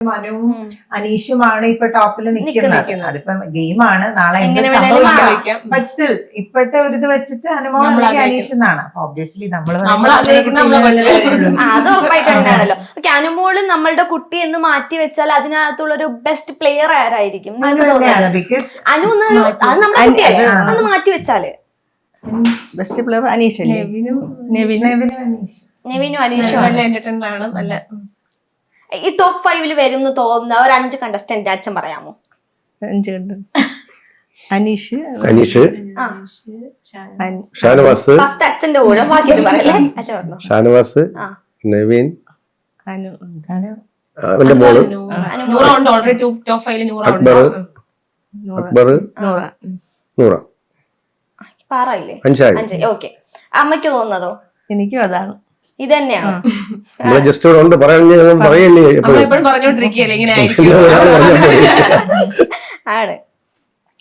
മനുവും അനീഷുമാണ് ഇപ്പൊ ടോപ്പിൽ നിൽക്കുന്നത്. അതിപ്പോ ഗെയിമാണ്, നാളെ എങ്ങനെ എന്ത് വേണേലും സംഭവിക്കാം. ബട്ട് സ്റ്റിൽ ഇപ്പോഴത്തെ ഒരു ഇത് വെച്ചിട്ട് അനുമോൾ അല്ലെങ്കിൽ അനീഷ് എന്നാണ്. അപ്പൊ ഒബ്വിയസ്ലി അത് ഉറപ്പായിട്ട് അങ്ങനെയാണല്ലോ. അനുമോള് നമ്മളുടെ കുട്ടി എന്ന് മാറ്റി വെച്ചാൽ അതിനകത്തുള്ള ഒരു ബെസ്റ്റ് പ്ലെയർ ആരായിരിക്കും? ബിക്കോസ് അനു അത് നമ്മുടെ കുട്ടിയല്ലേ, അന്ന് മാറ്റി വെച്ചാല് ബെസ്റ്റ് പ്ലെയർ അനീഷ് അല്ലേ? നെവിനും അനീഷും ആണ്. നല്ല ഈ ടോപ്പ് 5 വരും എന്ന് തോന്നുന്ന ഒരു 5 കണ്ടസ്റ്റന്റ് അച്ഛൻ പറയാമോ? 5 അനീഷ്, ഷാനവാസ്, ഫസ്റ്റ് അച്ഛന്റെ കൂടെ ബാക്കി പറയല്ലേ? അച്ഛൻ പറഞ്ഞു ഷാനവാസ്, നവീൻ, അനു, അവന്റെ മോള് ഓൾറെഡി ടോപ്പ് 5 അക്ബർ, നൂറ. പാറയില്ലേ? 5. ഓക്കെ. അമ്മയ്ക്ക് തോന്നുന്നതോ? എനിക്കും അതാണ്. ഇത് തന്നെയാണ്. നമ്മളെ ജസ്റ്റ് ഇവിടെ ഉണ്ട് പറയല്ലേ എപ്പോഴും പറഞ്ഞോണ്ടിരിക്കുകയല്ലേ ഇങ്ങനെ ആണ്.